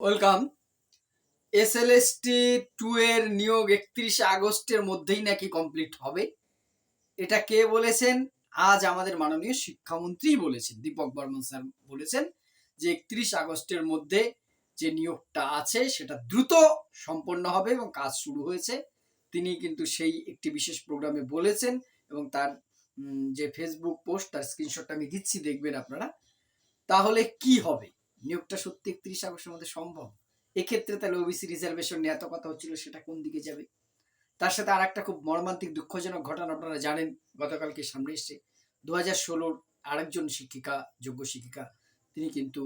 Welcome. SLST 2 এর নিয়োগ 31 আগস্টের মধ্যেই নাকি কমপ্লিট হবে। এটা কে বলেছেন? আজ আমাদের মাননীয় শিক্ষামন্ত্রী বলেছেন, দীপক বর্মন স্যার বলেছেন যে 31 আগস্টের মধ্যে যে নিয়োগটা আছে সেটা দ্রুত সম্পন্ন হবে এবং কাজ শুরু হয়েছে। তিনি কিন্তু সেই একটি বিশেষ প্রোগ্রামে বলেছেন এবং তার যে ফেসবুক পোস্ট, তার স্ক্রিনশটটা আমি দিচ্ছি, দেখবেন আপনারা। তাহলে কি হবে? নিয়োগটা সত্যি 31 আগস্টের মধ্যে সম্ভব? এক্ষেত্রে তাহলে ওবিসি রিজার্ভেশন নিয়ে এত কথা হচ্ছিল, সেটা কোন দিকে যাবে? তার সাথে আর একটা খুব মর্মান্তিক দুঃখজনক ঘটনা আপনারা জানেন, গতকালকে সামনে এসছে। 2016 আরেকজন শিক্ষিকা, যোগ্য শিক্ষিকা, তিনি কিন্তু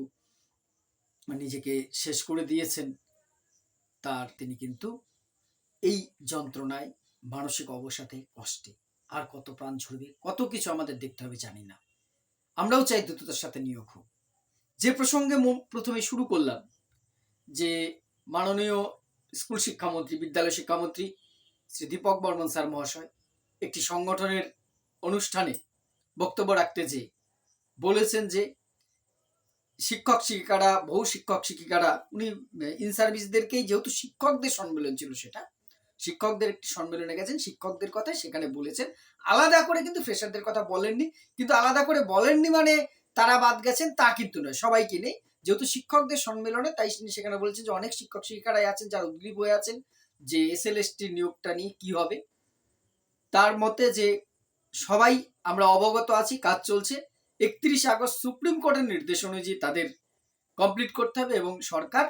নিজেকে শেষ করে দিয়েছেন। তিনি কিন্তু এই যন্ত্রণায়, মানসিক অবসাদে, কষ্টে আর কত প্রাণ ঝরবে, কত কিছু আমাদের দেখতে হবে জানি না। আমরাও চাই দ্রুততার সাথে নিয়োগ হোক। যে প্রসঙ্গে প্রথমে শুরু করলাম, যে মাননীয় স্কুল শিক্ষামন্ত্রী, বিদ্যালয় শিক্ষামন্ত্রী শ্রী দীপক বর্মন স্যার মহাশয় একটি সংগঠনের অনুষ্ঠানে বক্তব্য রাখতে যেয়ে বলেছেন যে শিক্ষক শিক্ষিকারা, বহু শিক্ষক শিক্ষিকারা, উনি ইন সার্ভিসদেরকেই, যেহেতু শিক্ষকদের সম্মেলন ছিল, সেটা শিক্ষকদের একটি সম্মেলনে গেছেন, শিক্ষকদের কথাই সেখানে বলেছেন। আলাদা করে কিন্তু ফ্রেশারদের কথা বলেননি। কিন্তু আলাদা করে বলেননি মানে তারা বাদ গেছেন তা কিন্তু নয়, সবাইকে নেই। যেহেতু শিক্ষকদের সম্মেলনে, তাই সেখানে বলেছেন যে অনেক শিক্ষক শিক্ষিকারাই আছেন যারা উদ্গ্রীব হয়ে আছেন যে এসএলএসটি নিয়োগটা নিয়ে কি হবে। তার মতে যে সবাই আমরা অবগত আছি, কাজ চলছে। 31 আগস্ট সুপ্রিম কোর্টের নির্দেশ অনুযায়ী তাদের কমপ্লিট করতে হবে এবং সরকার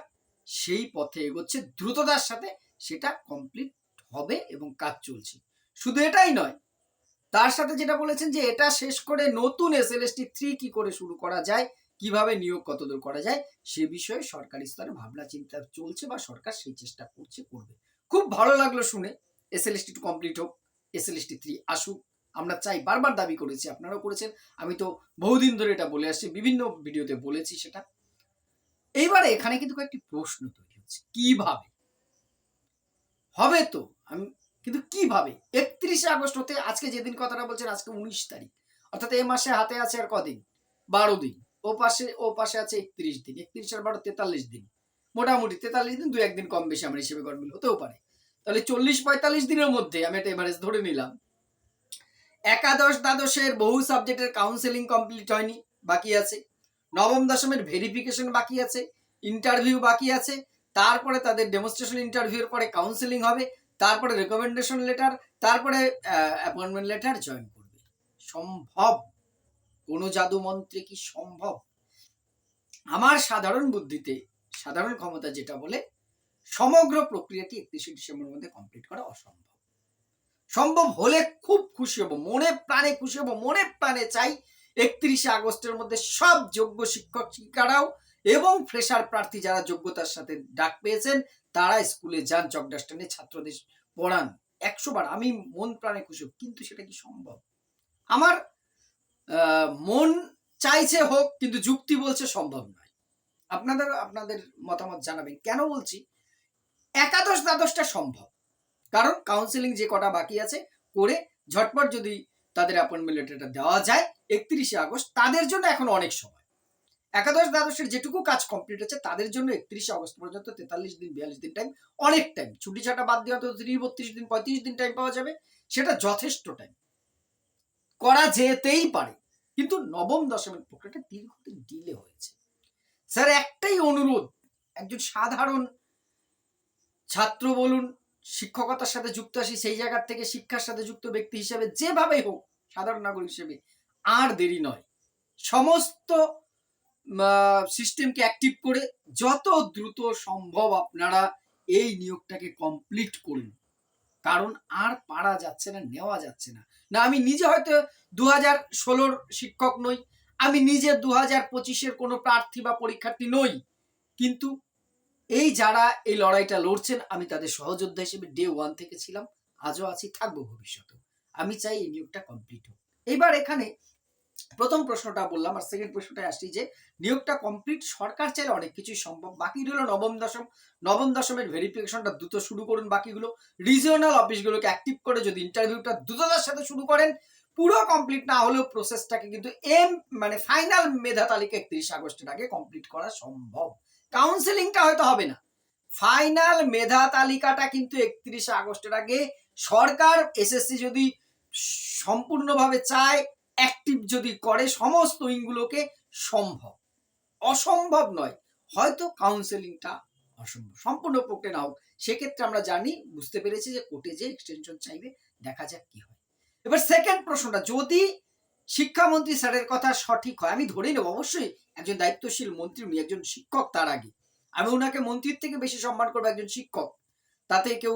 সেই পথে এগোচ্ছে দ্রুততার সাথে, সেটা কমপ্লিট হবে এবং কাজ চলছে। শুধু এটাই নয়, তার সাথে যেটা বলেছেন যে এটা শেষ করে নতুন এসএলএসটি 3 কি করে শুরু করা যায়, কিভাবে নিয়োগ কতদূর করা যায়, সে বিষয়ে সরকারি স্তরে ভাবনা চিন্তা চলছে বা সরকার সেই চেষ্টা করবে। খুব ভালো লাগলো শুনে। এসএলএসটি 2 কমপ্লিট হোক, এসএলএসটি 3 আসুক, আমরা চাই। বারবার দাবি করেছি, আপনারাও করেছেন, আমি তো বহুদিন ধরে এটা বলে আসছি, বিভিন্ন ভিডিওতে বলেছি সেটা। এইবারে এখানে কিন্তু কয়েকটি প্রশ্ন তৈরি হচ্ছে, কিভাবে হবে? তো আমি কিন্তু কিভাবে 31 আগস্ট হতে, আজকে যেদিন কথাটা বলছেন, আজকে 19 তারিখ, অর্থাৎ এই মাসে হাতে আছে আর কদিন? 12 দিন। ও পাশে আছে 31 দিন। 31 আর 12 43 দিন, মোটামুটি 43 দিন, 2-1 দিন কম বেশি আমার হিসেবে গড়মিল হতেও পারে। তাহলে 40-45 দিনের মধ্যে আমি একটা এভারেজ ধরে নিলাম। একাদশ দ্বাদশের বহু সাবজেক্টের কাউন্সেলিং কমপ্লিট হয়নি, বাকি আছে। নবম দশমের ভেরিফিকেশন বাকি আছে, ইন্টারভিউ বাকি আছে। তারপরে তাদের ডেমনস্ট্রেশন ইন্টারভিউর পরে কাউন্সেলিং হবে, তারপরে রেকমেন্ডেশন লেটার, তারপরে অ্যাপয়েন্টমেন্ট লেটার জয়েন করবে। সম্ভব? কোনো জাদু মন্ত্রে কি সম্ভব? আমার সাধারণ বুদ্ধিতে, সাধারণ ক্ষমতা যেটা বলে, সমগ্র প্রক্রিয়াটি 31 ডিসেম্বরের মধ্যে কমপ্লিট করা অসম্ভব। সম্ভব হলে খুব খুশি হব, মনে প্রাণে খুশি হব, মনে প্রাণে চাই 31 আগস্টের মধ্যে সব যোগ্য শিক্ষক শিক্ষিকারাও এবং ফ্রেশার প্রার্থী যারা যোগ্যতার সাথে ডাক পেয়েছেন, তারা স্কুলে যান, চকডাস্টার নিয়ে ছাত্রদের পড়ান। 100 বার আমি মন প্রাণে খুশি হব। কিন্তু সেটা কি সম্ভব? আমার মন চাইছে হোক, কিন্তু যুক্তি বলছে সম্ভব নয়। আপনাদের মতামত জানাবেন। কেন বলছি একাদশ দ্বাদশটা সম্ভব? কারণ কাউন্সেলিং যে কটা বাকি আছে করে ঝটপট যদি তাদের অ্যাপয়েন্টমেন্ট লেটারটা দেওয়া যায় 31 আগস্ট, তাদের জন্য এখন অনেক সময়। একাদশ দ্বাদশের যেটুকু কাজ কমপ্লিট হচ্ছে তাদের জন্য 31 আগস্ট পর্যন্ত 43 দিন 42 দিন টাইম, অনেক টাইম। ছুটি ছাটা বাদ দিয়ে তো 32 দিন 35 দিন টাইম পাওয়া যাবে, সেটা যথেষ্ট টাইম, করা যেতেই পারে। কিন্তু নবম দশমের প্রক্রিয়াটা দীর্ঘদিন ডিলে হয়েছে। স্যার একটাই অনুরোধ, একজন সাধারণ ছাত্র বলুন, শিক্ষকতার সাথে যুক্ত আছি, সেই জায়গার থেকে শিক্ষার সাথে যুক্ত ব্যক্তি হিসেবে, যেভাবেই হোক সাধারণ নাগরিক হিসেবে, আর দেরি নয়, সমস্ত সিস্টেমকে অ্যাক্টিভ করে যত দ্রুত সম্ভব আপনারা এই নিয়োগটাকে কমপ্লিট করুন। কারণ আর পারা যাচ্ছে না, নেওয়া যাচ্ছে না। না, আমি নিজে হয়তো 2016 শিক্ষক নই, আমি নিজে 2025 কোনো প্রার্থী বা পরীক্ষার্থী নই, কিন্তু এই যারা এই লড়াইটা লড়ছেন, আমি তাদের সহযোদ্ধা হিসেবে ডে 1 থেকে ছিলাম, আজও আছি, থাকবো ভবিষ্যতে। আমি চাই এই নিয়োগটা কমপ্লিট হোক। এইবার এখানে প্রথম প্রশ্নটা বললাম, আর সেকেন্ড প্রশ্নটায় আসছি যে নিয়োগটা কমপ্লিট সরকার চাইলে অনেক কিছুই সম্ভব। বাকি হলো নবম দশমের ভেরিফিকেশনটা দ্রুত শুরু করুন। বাকিগুলো রিজিওনাল অফিসগুলোকে অ্যাক্টিভ করে যদি ইন্টারভিউটা দ্রুততার সাথে শুরু করেন, পুরো কমপ্লিট না হলেও প্রসেসটাকে কিন্তু ফাইনাল মেধা তালিকা 31 আগস্টের আগে কমপ্লিট করা সম্ভব। কাউন্সেলিংটা হয়তো হবে না, ফাইনাল মেধা তালিকাটা কিন্তু 31 আগস্টের আগে সরকার এসএসসি যদি সম্পূর্ণভাবে চায়, অ্যাক্টিভ যদি করে সমস্ত উইংগুলোকে, সম্ভব, অসম্ভব নয়। হয়তো কাউন্সেলিংটা অসম্ভব, সম্পূর্ণ প্রক্রিয়া না হোক, সেক্ষেত্রে আমরা জানি, বুঝতে পেরেছি যে কোর্টে যে এক্সটেনশন চাইবে, দেখা যাক কি হয়। এবার সেকেন্ড প্রশ্নটা, যদি শিক্ষামন্ত্রী স্যারের কথা সঠিক হয়, আমি ধরে নেব অবশ্যই একজন দায়িত্বশীল মন্ত্রী, উনি একজন শিক্ষক, তার আগে আমি ওনাকে মন্ত্রীর থেকে বেশি সম্মান করবো, একজন শিক্ষক, তাতে কেউ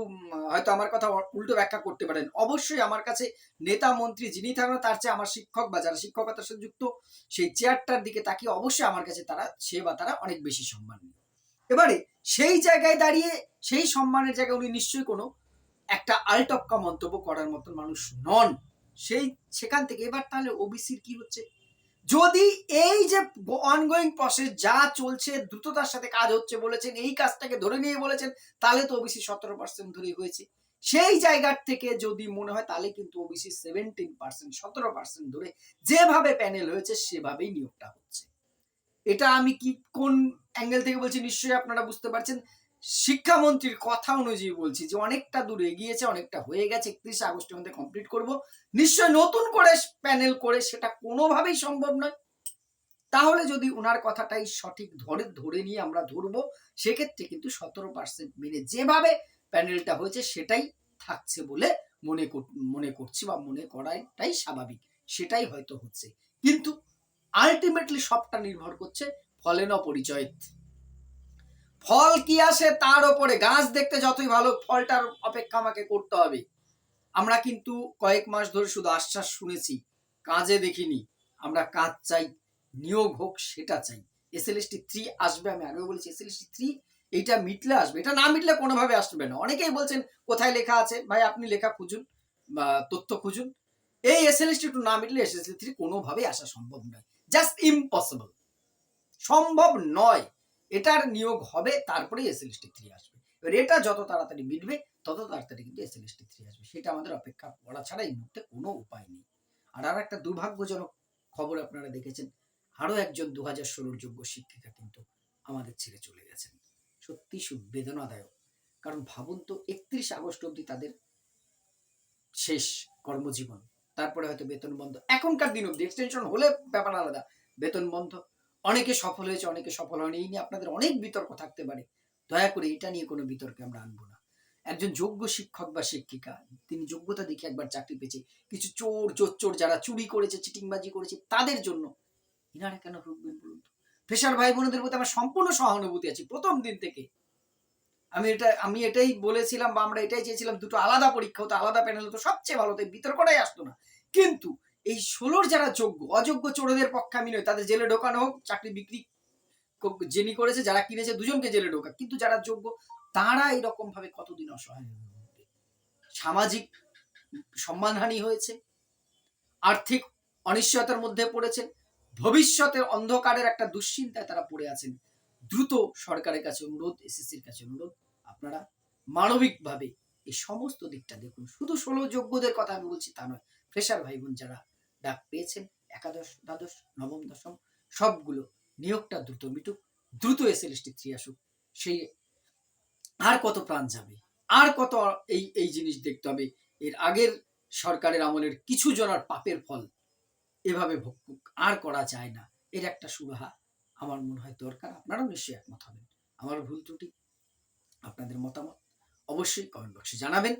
হয়তো আমার কথা উল্টো ব্যাখ্যা করতে পারেন। অবশ্যই আমার কাছে নেতা মন্ত্রী যিনি থাকবেন, তার চেয়ে আমার শিক্ষক বা যারা শিক্ষকতার সাথে যুক্ত সেই চেয়ারটার দিকে তাকিয়ে অবশ্যই আমার কাছে তারা অনেক বেশি সম্মানীয়। এবারে সেই জায়গায় দাঁড়িয়ে, সেই সম্মানের জায়গায় উনি নিশ্চয়ই কোনো একটা আলটপকা মন্তব্য করার মতন মানুষ নন। সেখান থেকে এবার তাহলে ওবিসির কি হচ্ছে, যদি এই যে অনগোয়িং প্রসেস যা চলছে, দ্রুততার সাথে কাজ হচ্ছে বলেছেন, এই কাজটাকে ধরে নিয়ে বলেছেন, তাহলে তো ওবিসি 17% ধরেই হয়েছে। সেই জায়গার থেকে যদি মনে হয়, তাহলে কিন্তু ওবিসি 17%, 17% ধরে যেভাবে প্যানেল হয়েছে সেভাবেই নিয়োগটা হচ্ছে। এটা আমি কি কোন অ্যাঙ্গেল থেকে বলছি নিশ্চয়ই আপনারা বুঝতে পারছেন। শিক্ষামন্ত্রীর কথা অনুযায়ী বলছি যে অনেকটা দূর এগিয়েছে, অনেকটা হয়ে গেছে, 31 আগস্টের মধ্যে কমপ্লিট করব। নিশ্চয় নতুন করে প্যানেল করে সেটা কোনোভাবেই সম্ভব নয়। তাহলে যদি ওনার কথাটাই সঠিক ধরে নিয়ে আমরা ধরবো, সেক্ষেত্রে কিন্তু 17% মেনে যেভাবে প্যানেলটা হয়েছে সেটাই থাকছে বলে মনে করছি, বা মনে করাটাই স্বাভাবিক, সেটাই হয়তো হচ্ছে। কিন্তু আলটিমেটলি সবটা নির্ভর করছে ফলেন পরিচয়েত। ফল কি আসে তার উপরে, গাছ দেখতে যতই ভালো, ফলটার অপেক্ষা আমাকে করতে হবে। আমরা কিন্তু কয়েক মাস ধরে শুধু আশ্বাস শুনেছি, কাজে দেখিনি। আমরা কাজ চাই, নিয়োগ হোক সেটা চাই। এসএলএসটি 3 আসবে, আমি আগেও বলেছি এসএলএসটি 3 এইটা মিটলে আসবে, এটা না মিটলে কোনোভাবে আসবে না। অনেকেই বলছেন কোথায় লেখা আছে, ভাই আপনি লেখা খুঁজুন বা তথ্য খুঁজুন। এই এসএলএসটি 2 না মিটলে এসএলএসটি 3 কোনোভাবেই আসা সম্ভব নয়, জাস্ট ইম্পসিবল, সম্ভব নয়। এটার নিয়োগ হবে, তারপরে এসএলএসটি 3 আসবে। এবার এটা যত তাড়াতাড়ি মিটবে, তত তাড়াতাড়ি কিন্তু এসএলএসটি 3 আসবে, সেটা আমাদের অপেক্ষা করা ছাড়া এই মুহূর্তে কোনো উপায় নেই। আর একটা দুর্ভাগ্যজনক খবর আপনারা দেখেছেন, আরো একজন 2016 যোগ্য শিক্ষিকা কিন্তু আমাদের ছেড়ে চলে গেছেন। সত্যি বেদনাদায়ক, কারণ ভাবুন তো 31 আগস্ট অবধি তাদের শেষ কর্মজীবন, তারপরে হয়তো বেতন বন্ধ। এখনকার দিন অবধি, এক্সটেনশন হলে ব্যাপার আলাদা, বেতন বন্ধ। অনেকে সফল হয়েছে, অনেকে সফল হয়নি, এই নিয়ে আপনাদের অনেক বিতর্ক থাকতে পারে, দয়া করে এটা নিয়ে কোনো বিতর্কে আমরা আনবো না। একজন যোগ্য শিক্ষক বা শিক্ষিকা, তিনি যোগ্যতা দেখে একবার চাকরি পেয়েছে, কিছু চোর যারা চুরি করেছে, চিটিংবাজি করেছে, তাদের জন্য ইনারা কেন রুখবেন বলুন তো? ফ্রেশার ভাই বোনদের প্রতি আমার সম্পূর্ণ সহানুভূতি আছে প্রথম দিন থেকে। আমি এটাই বলেছিলাম, বা আমরা এটাই চেয়েছিলাম, দুটো আলাদা পরীক্ষা হতো, আলাদা প্যানেল হতো, সবচেয়ে ভালো, তাই বিতর্কটাই আসতো না। কিন্তু এই 16 যারা যোগ্য, অযোগ্য চোরদের পক্ষে আমি নই, তাদের জেলে ঢোকানো হোক, চাকরি বিক্রি যিনি করেছে, যারা কিনেছে দুজনকে জেলে ঢোকা, কিন্তু যারা যোগ্য তারা এরকম ভাবে কতদিন অসহায় হয়ে উঠবে। সামাজিক সম্মানহানি হয়েছে, আর্থিক অনিশ্চয়তার মধ্যে পড়েছেন, ভবিষ্যতের অন্ধকারের একটা দুশ্চিন্তায় তারা পড়ে আছেন। দ্রুত সরকারের কাছে অনুরোধ, এসএসসির কাছে অনুরোধ, আপনারা মানবিকভাবে এই সমস্ত দিকটা দেখুন। শুধু 16 যোগ্যদের কথা আমি বলছি তা নয়, ফ্রেশার ভাই বোন যারা ডাক পেয়েছেন, একাদশ, দ্বাদশ, নবম, দশম, সবগুলো নিয়োগটা দ্রুত মিটুক, দ্রুত এসএলএসটি 3 আসুক। সেই আর কত প্রাণ যাবে, আর কত এই জিনিস দেখতে হবে। এর আগের সরকারের আমলের কিছু জনার পাপের ফল এভাবে ভোগ আর করা যায় না। এর একটা সুরাহা আমার মনে হয় দরকার। আপনারাও নিশ্চয়ই একমত হবেন। আমার ভুল ত্রুটি, আপনাদের মতামত অবশ্যই কমেন্ট বক্সে জানাবেন।